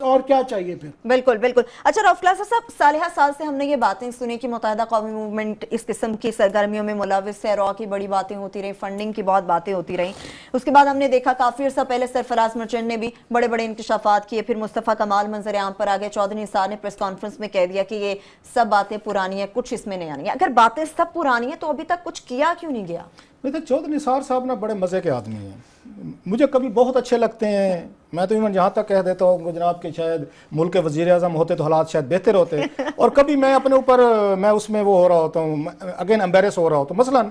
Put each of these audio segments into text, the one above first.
اور کیا چاہیے پھر. بالکل بالکل. اچھا رؤف کلاسر صاحب، سالہ سال سے ہم نے یہ باتیں سنی کہ متحدہ قومی موومنٹ اس قسم کی سرگرمیوں میں ملوث ہے، را کی بڑی باتیں ہوتی رہیں، فنڈنگ کی بہت باتیں ہوتی رہیں. اس کے بعد ہم نے دیکھا کافی عرصہ پہلے سرفراز مرچنٹ نے بھی بڑے بڑے انکشافات کیے، پھر مصطفیٰ کمال منظر عام پر آگئے، چودھری نثار نے پریس کانفرنس میں کہہ دیا کہ یہ سب باتیں پرانی ہیں، کچھ اس میں نیا نہیں ہے. اگر باتیں سب پرانی ہیں تو ابھی تک کچھ کیا کیوں نہیں گیا؟ چودھری نثار صاحب نا بڑے مزے کے آدمی ہیں، مجھے کبھی بہت اچھے لگتے ہیں. میں تو ایون جہاں تک کہہ دیتا ہوں جناب کہ شاید ملک کے وزیر اعظم ہوتے تو حالات شاید بہتر ہوتے، اور کبھی میں اپنے اوپر میں اس میں وہ ہو رہا ہوتا ہوں، اگین امبیرس ہو رہا ہوتا ہوں. مثلاً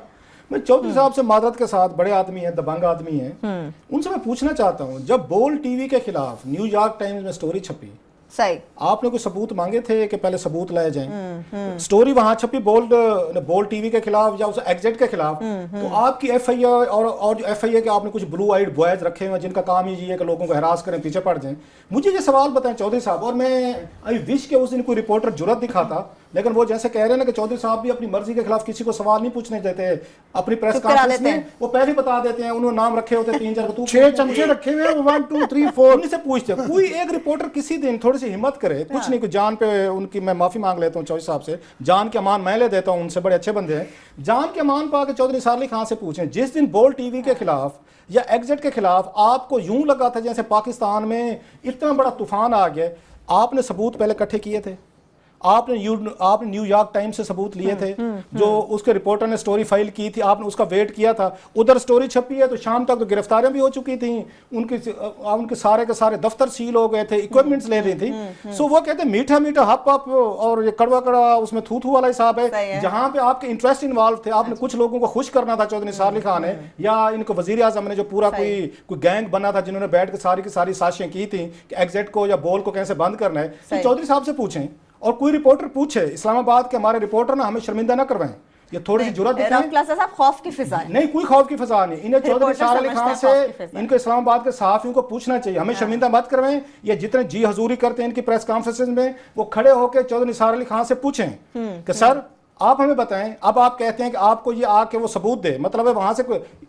میں چودھری صاحب سے معذرت کے ساتھ، بڑے آدمی ہیں، دبنگ آدمی ہیں، ان سے میں پوچھنا چاہتا ہوں، جب بول ٹی وی کے خلاف نیو یارک ٹائمز میں سٹوری چھپی، صحیح، آپ نے کوئی ثبوت مانگے تھے کہ پہلے ثبوت لائے جائیں؟ سٹوری وہاں چھپی بول ٹی وی کے خلاف یا اس ایگزٹ کے خلاف، تو آپ کی ایف آئی اے اور جو ایف آئی اے کے آپ نے کچھ بلو آئیڈ بوائز رکھے ہیں جن کا کام ہی یہ ہے کہ لوگوں کو ہراس کریں، پیچھے پڑ جائیں. مجھے یہ سوال بتائیں چودھری صاحب، اور میں آئی وش کہ اس دن کوئی رپورٹر جرات دکھاتا، لیکن وہ جیسے کہہ رہے ہیں نا کہ چودھری صاحب بھی اپنی مرضی کے خلاف کسی کو سوال نہیں پوچھنے دیتے، اپنی پریس کانفرنس میں وہ پہلے بتا دیتے ہیں، انہوں نے نام رکھے ہوتے 3-4 چمچے رکھے ہوئے 1 2 3 4 انہیں سے پوچھتے. کوئی ایک رپورٹر کسی دن تھوڑی سی ہمت کرے، کچھ نہیں، کوئی جان پہ ان کی میں معافی مانگ لیتا ہوں چودھری صاحب سے، جان کے امان میں لے دیتا ہوں ان سے، بڑے اچھے بندے ہیں، جان کے امان پا کے چودھری نثار علی خان سے پوچھیں جس دن بول ٹی وی کے خلاف یا ایگزٹ کے خلاف آپ کو یوں لگا تھا جیسے پاکستان میں اتنا بڑا طوفان آ گیا، آپ نے ثبوت پہلے اکٹھے کیے تھے؟ آپ نے نیو یارک ٹائمز سے ثبوت لیے تھے؟ جو اس کے رپورٹر نے سٹوری فائل کی تھی آپ نے اس کا ویٹ کیا تھا؟ ادھر سٹوری چھپی ہے تو شام تک تو گرفتاریاں بھی ہو چکی تھیں، ان کے سارے کے سارے دفتر سیل ہو گئے تھے، اکوپمنٹس لے رہی تھی. سو وہ کہتے ہیں میٹھا میٹھا ہپ ہپ اور یہ کڑوا کڑوا اس میں تھو تھو والا حساب ہے، جہاں پہ آپ کے انٹرسٹ انوالو تھے، آپ نے کچھ لوگوں کو خوش کرنا تھا چودھری نثار علی خان نے یا ان کو وزیر اعظم نے، جو پورا کوئی گینگ بنا تھا جنہوں نے بیٹھ کے ساری کی ساری سازشیں کی تھیں کہ ایگزٹ کو یا بول کو کیسے بند کرنا ہے. تو چودھری صاحب سے پوچھیں، اور کوئی رپورٹر پوچھے اسلام آباد کے ہمارے رپورٹر نہ ہمیں شرمندہ نہ کروائیں، یہ تھوڑی سی جرات دکھائیں. خوف کی فضا نہیں، کوئی خوف کی فضا نہیں. انہیں چودھری نثار علی خان سے ان کو اسلام آباد کے صحافیوں کو پوچھنا چاہیے، ہمیں شرمندہ مت کروائیں. یہ جتنے جی حضوری کرتے ہیں ان کی پریس کانفرنس میں، وہ کھڑے ہو کے چودھری نثار علی خان سے پوچھیں کہ سر آپ ہمیں بتائیں، اب آپ کہتے ہیں کہ آپ کو یہ آ کے وہ ثبوت دے، مطلب ہے وہاں سے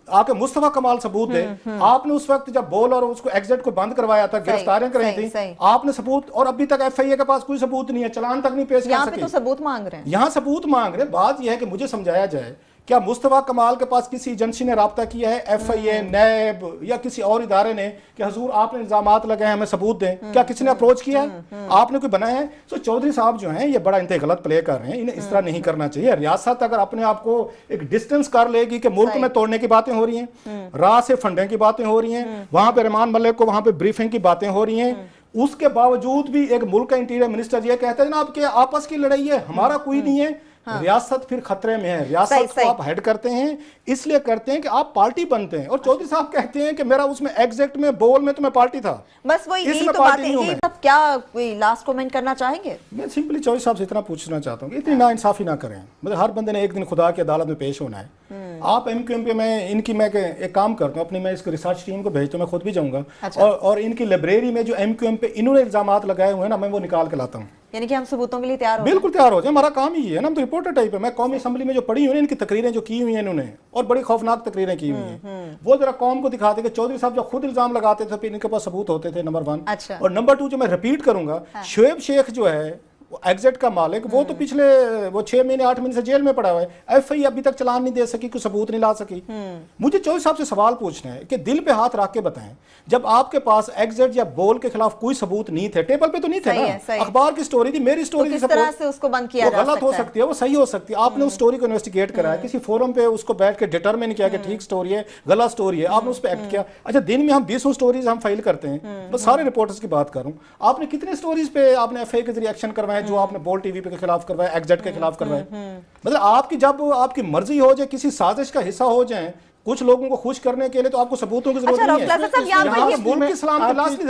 آ کے مصطفیٰ کمال ثبوت دے. آپ نے اس وقت جب بول اور اس کو ایگزٹ کو بند کروایا تھا، گرفتاریاں کرائی تھیں، آپ نے ثبوت، اور ابھی تک ایف آئی اے کے پاس کوئی ثبوت نہیں ہے، چلان تک نہیں پیش کر سکے. یہاں پہ تو ثبوت مانگ رہے ہیں، یہاں ثبوت مانگ رہے ہیں. بات یہ ہے کہ مجھے سمجھایا جائے، کیا مصطفیٰ کمال کے پاس کسی ایجنسی نے رابطہ کیا ہے، ایف آئی اے، نیب یا کسی اور ادارے نے، کہ حضور آپ نے الزامات لگائے ہمیں ثبوت دیں؟ کیا کسی نے اپروچ کیا ہے؟ آپ نے کوئی بنایا ہے؟ سو چودھری صاحب جو ہیں یہ بڑا انتہائی غلط پلے کر رہے ہیں، انہیں اس طرح نہیں کرنا چاہیے. ریاست اگر اپنے آپ کو ایک ڈسٹنس کر لے گی کہ ملک میں توڑنے کی باتیں ہو رہی ہیں، راہ سے فنڈنگ کی باتیں ہو رہی ہیں، وہاں پہ رحمان ملک کو وہاں پہ بریفنگ کی باتیں ہو رہی ہیں، اس کے باوجود بھی ایک ملک کا انٹیریئر منسٹر یہ کہتا ہے جناب کہ آپس کی لڑائی ہے، ہمارا کوئی نہیں ہے. ریاست پھر خطرے میں ہے. ریاست کو آپ ہیڈ کرتے ہیں، اس لیے کرتے ہیں کہ آپ پارٹی بنتے ہیں، اور چودھری صاحب کہتے ہیں کہ میرا اس میں ایگزیکٹ میں بول میں تو میں پارٹی تھا. بس وہی یہی تو بات ہے. یہ سب کیا کوئی لاسٹ کومنٹ کرنا چاہیں گے؟ میں سمپلی چودھری صاحب سے اتنا پوچھنا چاہتا ہوں کہ اتنی نا انصافی نہ کریں. مطلب ہر بندے نے ایک دن خدا کی عدالت میں پیش ہونا ہے. آپ ایم کیو ایم پہ میں ان کی میں ایک کام کرتا ہوں، اپنی میں اس کو ریسرچ ٹیم کو بھیجتا ہوں، میں خود بھی جاؤں گا، اور ان کی لائبریری میں جو ایم کیو ایم پہ انہوں نے الزامات لگائے ہوئے ہیں نا، میں وہ نکال کے لاتا ہوں. یعنی کہ ہم ثبوتوں کے لیے تیار ہو بالکل تیار ہو جائیں، ہمارا کام ہی ہے نا، ہم تو رپورٹر ٹائپ ہے. میں قومی اسمبلی میں جو پڑھی ہوئی ہیں ان کی تقریریں جو کی ہوئی ہیں انہوں نے، اور بڑی خوفناک تقریریں کی ہوئی ہیں، وہ ذرا قوم کو دکھاتے کہ چودھری صاحب جب خود الزام لگاتے تھے پھر ان کے پاس ثبوت ہوتے تھے، نمبر 1. اور نمبر 2 جو میں ریپیٹ کروں گا، شعیب شیخ جو ہے ایگزٹ کا مالک، وہ تو پچھلے 6 مہینے 8 مہینے سے جیل میں پڑا ہوا ہے. ایف آئی ابھی تک چلان نہیں دے سکی، کوئی ثبوت نہیں لا سکی. مجھے چودھری صاحب سے سوال پوچھنا ہے کہ دل پہ ہاتھ رکھ کے بتائیں، جب آپ کے پاس ایگزٹ یا بول کے خلاف کوئی ثبوت نہیں تھے، ٹیبل پہ تو نہیں تھے نا، اخبار کی سٹوری تھی، میری سٹوری تھی، کس طرح سے اس کو بند کیا جا سکتا ہے؟ وہ غلط ہو سکتی ہے، وہ صحیح ہو سکتی ہے. آپ نے اس سٹوری کو انویسٹیگیٹ کرایا، کسی فورم پہ اس کو بیٹھ کے ڈیٹرمن کیا کہ ٹھیک سٹوری ہے، غلط سٹوری ہے، آپ نے اس پہ ایکٹ کیا. اچھا دن میں ہم 20 سٹوریز ہم فائل کرتے ہیں، بس سارے رپورٹرز کی بات کر رہا ہوں، آپ نے کتنے سٹوریز پہ آپ نے ایف آئی کے ذریعے ایکشن کروائے جو آپ نے بول ٹی وی کے خلاف کروایا، ایگزٹ کے خلاف کروائے؟ مطلب آپ کی جب آپ کی مرضی ہو جائے، کسی سازش کا حصہ ہو جائیں کچھ لوگوں کو خوش کرنے کے لیے، تو آپ کو ثبوتوں کی ضرورت نہیں ہے. یہاں ملک کی سلامتی لاسٹ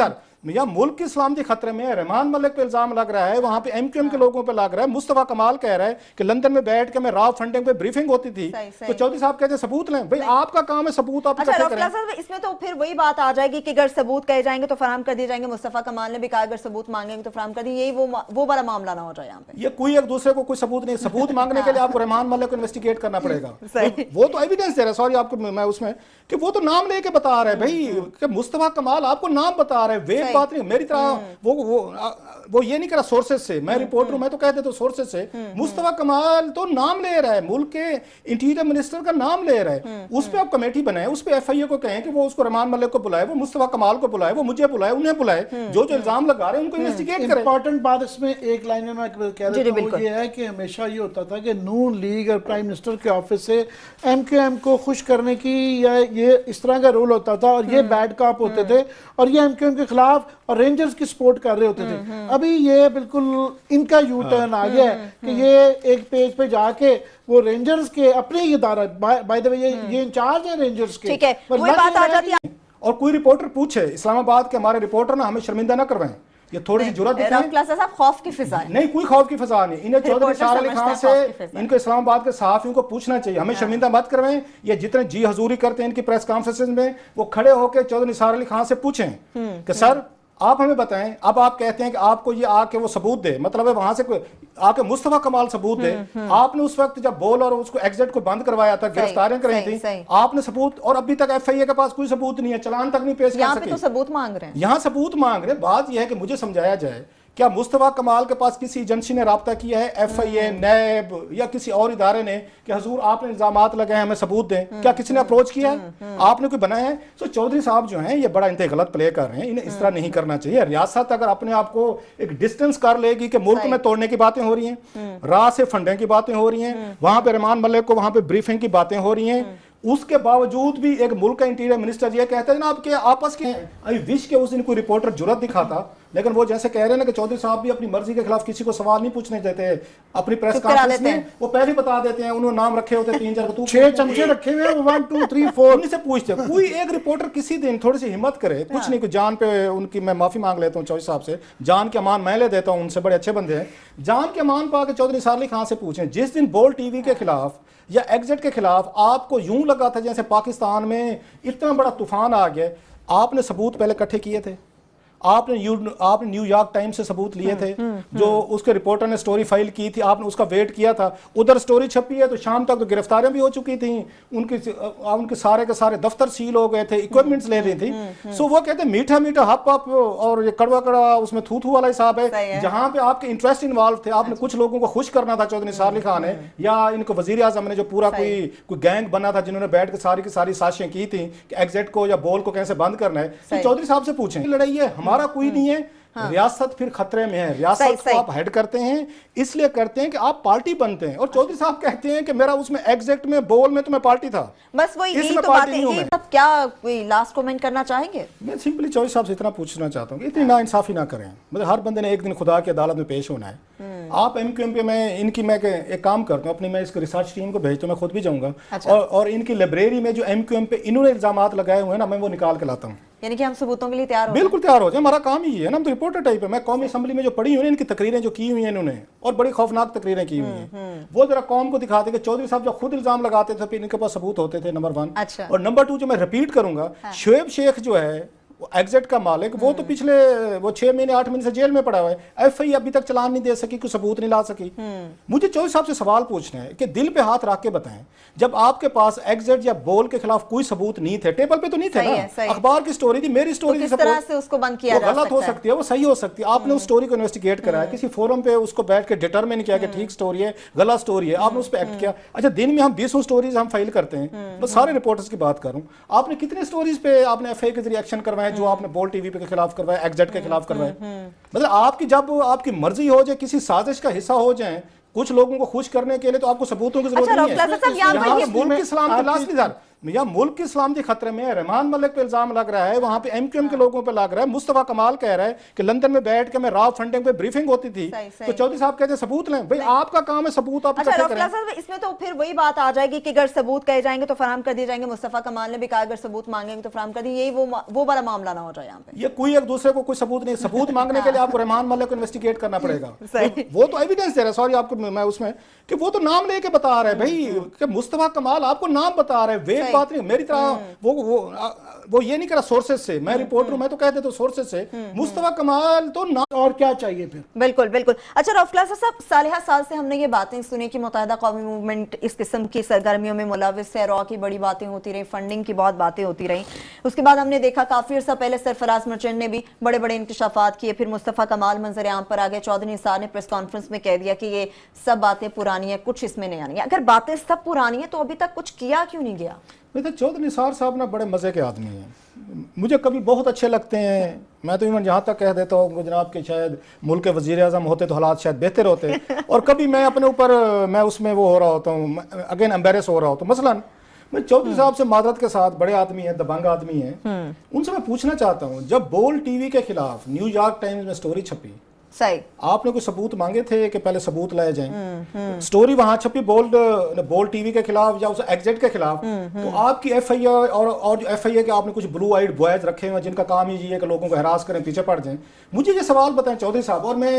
نہیں یا ملک کی سلامتی خطرے میں ہے. رحمان ملک پہ الزام لگ رہا ہے، وہاں پہ ایم کیو ایم کے لوگوں پہ لگ رہا ہے. مصطفیٰ کمال کہہ رہا ہے کہ لندن میں بیٹھ کے میں را فنڈنگ پہ بریفنگ ہوتی تھی، تو چودھری صاحب کہتے ہیں ثبوت لیں. بھئی آپ کا کام ہے ثبوت آپ اکٹھے کریں. اس میں تو پھر وہی بات آ جائے گی کہ اگر ثبوت کہے جائیں گے تو فراہم کر دیے جائیں گے. مصطفیٰ کمال نے بھی کہا اگر ثبوت مانگیں گے تو فراہم کر دیں. یہی وہ بڑا معاملہ نہ ہو جائے یہاں پہ. یہ کوئی ایک دوسرے کو کوئی ثبوت نہیں. ثبوت مانگنے کے لیے آپ کو رحمان ملک کو انویسٹیگیٹ کرنا پڑے گا. وہ تو ایویڈنس دے رہا ہے، سوری آپ کو میں اس میں کہ وہ تو نام لے کے بتا رہے ہیں بھائی کہ مصطفیٰ کمال آپ کو نام بتا رہے ہیں، ویٹ बात नहीं, मेरी तरह वो ये नहीं करा सोर्सेज से, मैं रिपोर्टर हूं, मैं तो कह देता हूं सोर्सेज से। मुस्तफा कमाल तो नाम ले रहा है, मुल्क के इंटीरियर मिनिस्टर का नाम ले रहा है, उस पर आप कमेटी बनाए, उस पर FIA को कहें कि वो उसको रहमान मलिक को बुलाए, वो मुस्तफा कमाल को बुलाए, वो मुझे बुलाए, उन्हें बुलाए, जो इल्जाम लगा रहे हैं उनको इन्वेस्टिगेट करें। इंपॉर्टेंट बात इसमें एक लाइन में मैं कह देता हूं, ये है कि हमेशा ये होता था कि नून लीग और प्राइम मिनिस्टर के ऑफिस से MQM को खुश करने की या ये इस तरह का रोल होता था, और ये बैड कॉप होते थे और ये MQM के खिलाफ और रेंजर्स की सपोर्ट कर रहे होते थे। अभी ये बिल्कुल इनका यू टर्न आ गया है कि ये एक पेज पे जाके वो रेंजर्स के अपने ही इदारा, बाय द वे ये इंचार्ज है रेंजर्स के, ठीक है, वही बात आ जाती है। और कोई रिपोर्टर पूछे इस्लामाबाद के हमारे रिपोर्टर ना हमें शर्मिंदा ना करवाएं, ये थोड़ी सी जुर्रत दिखाएं। खौफ की फिजा है नहीं, कोई खौफ की फिजा नहीं, इन्हें चौधरी निसार अली खान से इनको इस्लामाबाद के सहाफियों को पूछना चाहिए, हमें शर्मिंदा मत करवाएं। ये जितने जी हजूरी करते हैं इनकी प्रेस कॉन्फ्रेंस में, वो खड़े होकर चौधरी निसार अली खान से पूछें कि सर आप हमें बताएं, अब आप कहते हैं कि आपको ये आके वो सबूत दे, मतलब है वहां से आके मुस्तफा कमाल सबूत दे। आपने उस वक्त जब बोल और उसको एग्जिट को बंद करवाया था, गिरफ्तारियां कराई थी, आपने सबूत, और अभी तक FIA के पास कोई सबूत नहीं है, चालान तक नहीं पेश कर सके। यहाँ पे तो सबूत मांग रहे हैं, यहाँ सबूत मांग रहे हैं। बात यह है कि मुझे समझाया जाए, क्या मुस्तफा कमाल के पास किसी एजेंसी ने राब्ता किया है, FIA, नैब या किसी और इदारे ने, कि हजूर आपने इल्जामात लगाए हमें सबूत दें? क्या किसी ने अप्रोच किया है? आपने कोई बनाया है? सो चौधरी साहब जो हैं ये बड़ा इंतहा गलत प्ले कर रहे हैं, इन्हें इस तरह नहीं करना चाहिए। रियासत अगर अपने आप को एक डिस्टेंस कर लेगी कि मुल्क में तोड़ने की बातें हो रही हैं, राह से फंडे की बातें हो रही हैं, वहां पे रहमान मलिक को वहां पे ब्रीफिंग की बातें हो रही हैं, उसके बावजूद भी एक मुल्क का इंटीरियर मिनिस्टर ये कहते हैं ना आपके आपस के, आई विश के उस दिन कोई रिपोर्टर जुर्रत दिखाता, लेकिन वो जैसे कह रहे हैं ना कि चौधरी साहब भी अपनी मर्जी के खिलाफ किसी को सवाल नहीं पूछने देते, अपनी प्रेस कॉन्फ्रेंस में वो पहले ही बता देते हैं, उन्होंने नाम रखे होते 3-4 6 चमचे रखे हुए हैं, 1 2 3 4 उन्हीं से पूछते। कोई एक रिपोर्टर किसी दिन थोड़ी सी हिम्मत करे, कुछ नहीं, कोई जान पे उनकी मैं माफी मांग लेता हूँ चौधरी साहब से, जान के अमान मैं ले देता हूँ, उनसे बड़े अच्छे बंदे हैं, जान के अमान पा के चौधरी निसार अली खान से पूछें, जिस दिन बोल टीवी के खिलाफ या एग्जिट के खिलाफ आपको यूं लगा था जैसे पाकिस्तान में इतना बड़ा तूफान आ गया, आपने सबूत पहले इकट्ठे किए थे, आपने न्यूयॉर्क टाइम्स से सबूत लिए थे, जो उसके रिपोर्टर ने स्टोरी फाइल की थी, आपने उसका वेट किया था, उधर स्टोरी छपी है तो शाम तक तो गिरफ्तारियां भी हो चुकी थी, उनके सारे के सारे दफ्तर सील हो गए थे, इक्विपमेंट्स ले ली थी। सो वो कहते हैं मीठा मीठा हप हप और ये कड़वा कड़वा उसमें थू थू वाला हिसाब है, जहां पे आपके इंटरेस्ट इन्वॉल्व थे, आपने कुछ लोगों को खुश करना था चौधरी निसार अली खान ने, या इनको वजीर आजम ने जो पूरा कोई गैंग बना था जिन्होंने बैठ के सारी की सारी साजिशें की थी कि एग्जिट को या बोल को कैसे बंद करना है, तो चौधरी साहब से पूछें। लड़ाई है, हमारा कोई नहीं है, रियासत फिर खतरे में है। रियासत को आप हेड करते हैं इसलिए करते हैं कि आप पार्टी बनते हैं, और चौधरी साहब कहते हैं कि मेरा उसमें एग्जैक्ट में बोल में तो मैं पार्टी था, बस वही यही तो बात है। अब क्या कोई लास्ट कमेंट करना चाहेंगे? मैं सिंपली चौधरी साहब से इतना पूछना चाहता हूँ कि इतनी नाइंसाफी ना करें, मतलब हर बंदे ने एक दिन खुदा की अदालत में पेश होना है। आप MQM पे मैं एक काम करता हूँ, अपनी मैं इसको रिसर्च टीम को भेजता हूँ, मैं खुद भी जाऊंगा। अच्छा। और इनकी लाइब्रेरी में जो MQM पे इन्होंने इल्जामात लगाए हुए हैं ना, मैं वो निकाल के लाता हूँ। यानी कि हम सबूतों के लिए तैयार हो? बिल्कुल तैयार हो जाए, हमारा काम ही है ना, हम तो रिपोर्टर टाइप है। मैं कौमी असेंबली में जो पढ़ी हुई है इनकी तकरीरें जो की हुई हैं इन्होंने, और बड़ी खौफनाक तकरीरें की हुई हैं, वो जरा कौम को दिखाते कि चौधरी साहब जब खुद इल्जाम लगाते थे फिर इनके पास सबूत होते थे, नंबर 1। अच्छा। और नंबर 2 जो मैं रिपीट करूंगा, शोएब शेख जो है एग्जिट का मालिक, वो तो पिछले 6 महीने 8 महीने से जेल में पड़ा हुआ है, FIA अभी तक चलान नहीं दे सकी, कोई सबूत नहीं ला सकी। मुझे चौधरी साहब से सवाल पूछना है कि दिल पे हाथ रख के बताएं, जब आपके पास एग्जिट या बोल के खिलाफ कोई सबूत नहीं थे, टेबल पे तो नहीं थे ना, अखबार की स्टोरी थी, मेरी स्टोरी थी, उसको बंद किया जा सकता है? गलत हो सकती है, वो सही हो सकती है। आपने उस स्टोरी को इन्वेस्टिगेट कराया, किसी फोरम पे उसको बैठ के डिटरमिन किया कि ठीक स्टोरी है गलत स्टोरी है, आपने उस पर एक्ट किया। अच्छा, दिन में हम 20 स्टोरीज हम फाइल करते हैं, बस सारे रिपोर्टर्स की बात करूं, आपने कितने स्टोरीज पे आपने FIA के जरिए एक्शन करवाए जो आपने बोल टीवी के खिलाफ करवाए, एग्जिट के खिलाफ करवाए? मतलब आपकी जब आपकी मर्जी हो जाए, किसी साजिश का हिस्सा हो जाए कुछ लोगों को खुश करने के लिए, तो आपको सबूतों की जरूरत नहीं है। मुल्क की सलामती लास्ट या मुल्क की सलामती खतरे में है, रहमान मलिक पे इल्जाम लग रहा है, वहां पे MQM के लोगों पे लग रहा है, मुस्तफा कमाल कह रहा है कि लंदन में बैठ के मैं राव फंडिंग पे ब्रीफिंग होती थी, तो चौधरी साहब कहते हैं सबूत लें। भाई आपका काम है सबूत आप इकट्ठे करें। इसमें तो फिर वही बात आ जाएगी कि अगर सबूत कहे जाएंगे तो फराहम कर दिए जाएंगे, मुस्तफा कमाल ने भी कहा अगर सबूत मांगेंगे तो फराहम कर दिए, यही वो बड़ा मामला ना हो जाए यहाँ पे। ये कोई एक दूसरे को कोई सबूत नहीं, सबूत मांगने के लिए आपको रहमान मलिक को इन्वेस्टिगेट करना पड़ेगा, वो तो एविडेंस दे रहा है, सॉरी आपको मैं उसमें कि वो तो नाम लेके बता रहे हैं भाई कि मुस्तफा कमाल आपको नाम बता रहे हैं, वेट बात नहीं, मेरी तरह वो ये नहीं करा सोर्सेज से, मैं रिपोर्टर हूं, मैं तो कह देता हूं सोर्सेज से। मुस्तफा कमाल तो ना, और क्या चाहिए फिर? बिल्कुल बिल्कुल। अच्छा रऊफ क्लासा साहब, सालिहा साल से हमने ये बातें सुनी कि मुत्तहिदा कौमी मूवमेंट इस किस्म की सरगर्मियों में मुलव्वस है, रॉ की बड़ी बातें होती रही, फंडिंग की बहुत बातें होती रही। उसके बाद हमने देखा काफी अर्सा पहले सरफराज मर्चेंट ने भी बड़े बड़े इंकशाफात किए, फिर मुस्तफा कमाल मंजर आम पर आ गए, चौधरी निसार ने प्रेस कॉन्फ्रेंस में कह दिया कि ये सब बातें पुरानी है, कुछ इसमें नहीं आनी है। अगर बातें सब पुरानी है तो अभी तक कुछ किया क्यों नहीं गया? नहीं तो चौधरी निसार साहब ना बड़े मजे के आदमी हैं, मुझे कभी बहुत अच्छे लगते हैं। मैं तो इवन यहाँ तक कह देता हूँ जनाब के शायद मुल्क के वजीर आज़म होते तो हालात शायद बेहतर होते, और कभी मैं अपने ऊपर मैं उसमें वो हो रहा होता हूँ, अगेन एम्बेरस हो रहा होता हूँ। मसलन मैं चौधरी साहब से मादरत के साथ, बड़े आदमी हैं, दबंग आदमी हैं, उनसे मैं पूछना चाहता हूँ, जब बोल टीवी के खिलाफ न्यूयॉर्क टाइम्स में स्टोरी छपी, सही, आपने कोई सबूत मांगे थे कि पहले सबूत लाए जाएं? स्टोरी वहां छपी बोल टीवी के खिलाफ या उस एग्जिट के खिलाफ, तो आपकी एफआईआर और जो एफआईआर के आपने कुछ ब्लू आइड बॉयज रखे हुए जिनका काम ही ये है कि लोगों को हरास करें, पीछे पड़ जाएं। मुझे ये सवाल बताएं चौधरी साहब, और मैं